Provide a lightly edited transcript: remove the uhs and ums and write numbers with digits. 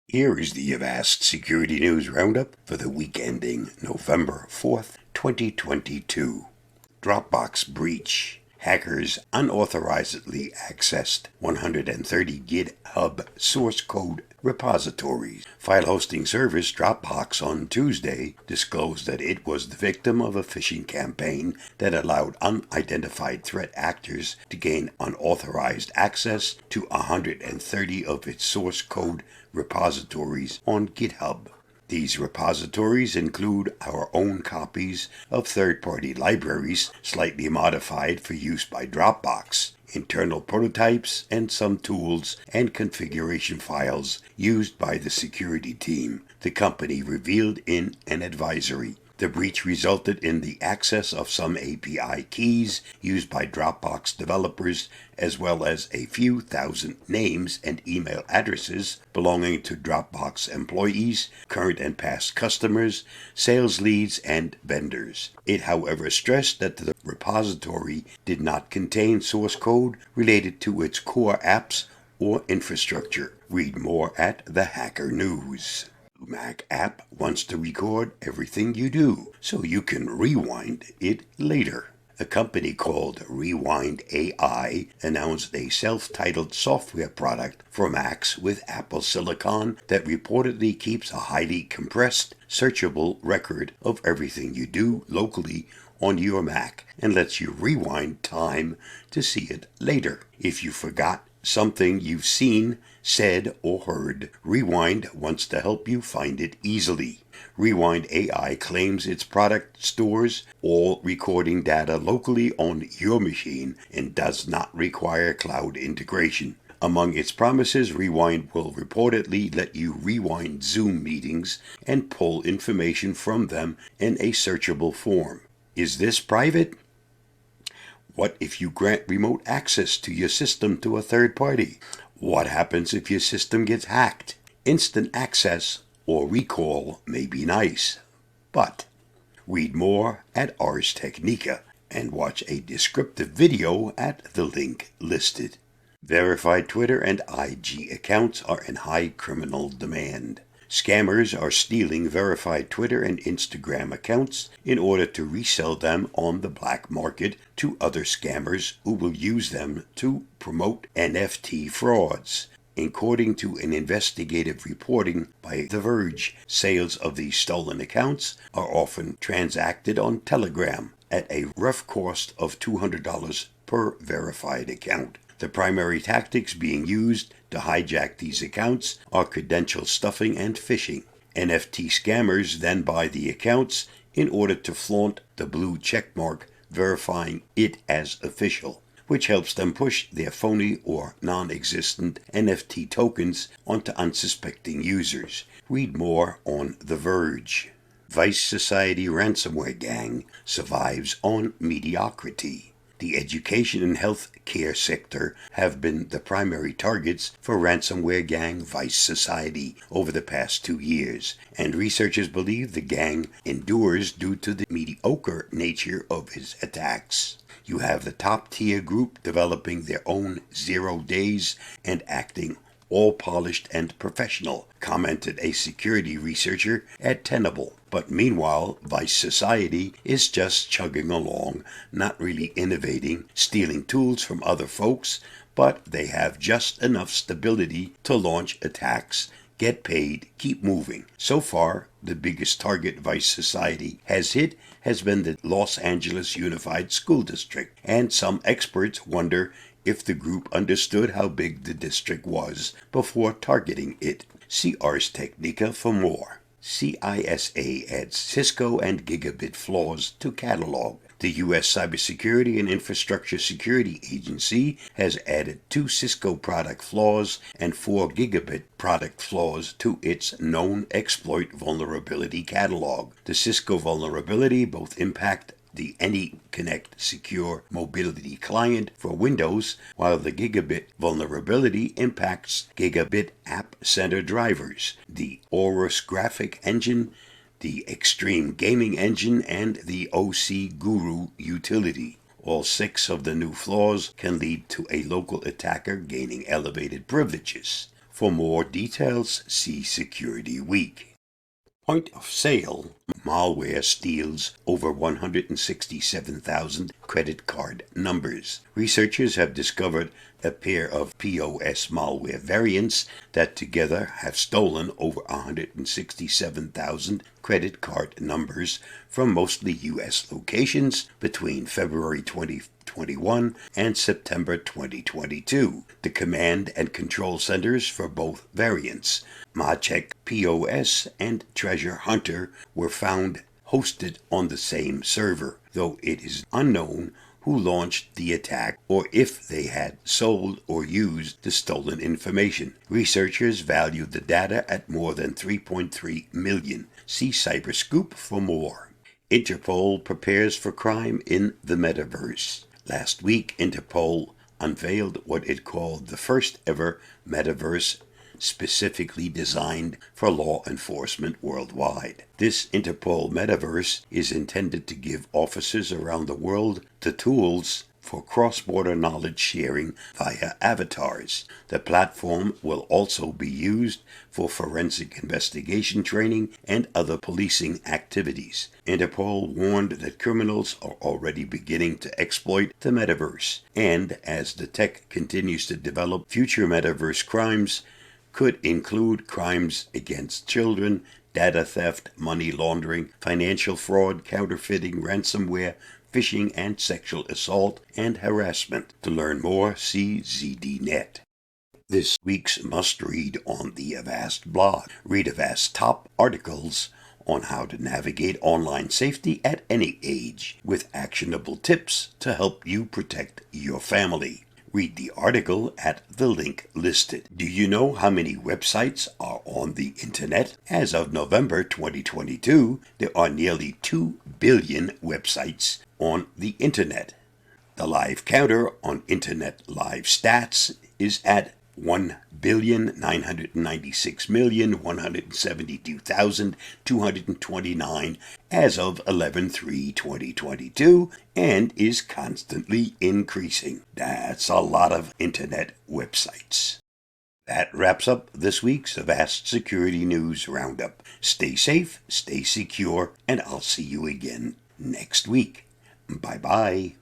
Here is the Avast Security News Roundup for the week ending November 4th, 2022. Dropbox breach. Hackers unauthorizedly accessed 130 GitHub source code repositories. File hosting service Dropbox on Tuesday disclosed that it was the victim of a phishing campaign that allowed unidentified threat actors to gain unauthorized access to 130 of its source code repositories on GitHub. These repositories include our own copies of third-party libraries slightly modified for use by Dropbox, internal prototypes, and some tools and configuration files used by the security team, the company revealed in an advisory. The breach resulted in the access of some API keys used by Dropbox developers, as well as a few thousand names and email addresses belonging to Dropbox employees, current and past customers, sales leads, and vendors. It, however, stressed that the repository did not contain source code related to its core apps or infrastructure. Read more at the Hacker News. Mac app wants to record everything you do so you can rewind it later. A company called Rewind AI announced a self-titled software product for Macs with Apple Silicon that reportedly keeps a highly compressed, searchable record of everything you do locally on your Mac and lets you rewind time to see it later. If you forgot something you've seen, said, or heard, Rewind wants to help you find it easily. Rewind AI claims its product stores all recording data locally on your machine and does not require cloud integration. Among its promises, Rewind will reportedly let you rewind Zoom meetings and pull information from them in a searchable form. Is this private? What if you grant remote access to your system to a third party? What happens if your system gets hacked? Instant access or recall may be nice, but read more at Ars Technica and watch a descriptive video at the link listed. Verified Twitter and IG accounts are in high criminal demand. Scammers are stealing verified Twitter and Instagram accounts in order to resell them on the black market to other scammers who will use them to promote NFT frauds. According to an investigative reporting by The Verge, sales of these stolen accounts are often transacted on Telegram at a rough cost of $200 per verified account. The primary tactics being used to hijack these accounts are credential stuffing and phishing. NFT scammers then buy the accounts in order to flaunt the blue checkmark verifying it as official, which helps them push their phony or non-existent NFT tokens onto unsuspecting users. Read more on The Verge. Vice Society ransomware gang survives on mediocrity. The education and health care sector have been the primary targets for ransomware gang Vice Society over the past 2 years, and researchers believe the gang endures due to the mediocre nature of its attacks. You have the top-tier group developing their own 0 days and acting all polished and professional, commented a security researcher at Tenable. But meanwhile, Vice Society is just chugging along, not really innovating, stealing tools from other folks, but they have just enough stability to launch attacks, get paid, keep moving. So far, the biggest target Vice Society has hit has been the Los Angeles Unified School District, and some experts wonder if the group understood how big the district was before targeting it. See Ars Technica for more. CISA adds Cisco and gigabit flaws to catalog. The U.S. Cybersecurity and Infrastructure Security Agency has added 2 Cisco product flaws and 4 gigabit product flaws to its known exploit vulnerability catalog. The Cisco vulnerability both impact the AnyConnect secure mobility client for Windows, while the Gigabit vulnerability impacts Gigabit App Center drivers, the Aorus graphic engine, the Extreme Gaming Engine, and the OC Guru utility. All 6 of the new flaws can lead to a local attacker gaining elevated privileges. For more details, see Security Week. Point of sale malware steals over 167,000 credit card numbers. Researchers have discovered a pair of POS malware variants that together have stolen over 167,000 credit card numbers from mostly U.S. locations between February 2021 and September 2022. The command and control centers for both variants, Macheck POS and Treasure Hunter, were found hosted on the same server, though it is unknown who launched the attack or if they had sold or used the stolen information. Researchers valued the data at more than $3.3 million. See Cyberscoop for more. Interpol prepares for crime in the metaverse. Last week, Interpol unveiled what it called the first ever metaverse specifically designed for law enforcement worldwide. This Interpol metaverse is intended to give officers around the world the tools for cross-border knowledge sharing via avatars. The platform will also be used for forensic investigation training and other policing activities. Interpol warned that criminals are already beginning to exploit the metaverse, and as the tech continues to develop, future metaverse crimes could include crimes against children, data theft, money laundering, financial fraud, counterfeiting, ransomware, phishing, and sexual assault and harassment. To learn more, see ZDNet. This week's must-read on the Avast blog. Read Avast's top articles on how to navigate online safety at any age, with actionable tips to help you protect your family. Read the article at the link listed. Do you know how many websites are on the internet? As of November 2022, there are nearly 2 billion websites on the internet. The live counter on Internet Live Stats is at 1,996,172,229 as of 11/3/2022 and is constantly increasing. That's a lot of internet websites. That wraps up this week's Avast Security News Roundup. Stay safe, stay secure, and I'll see you again next week. Bye-bye.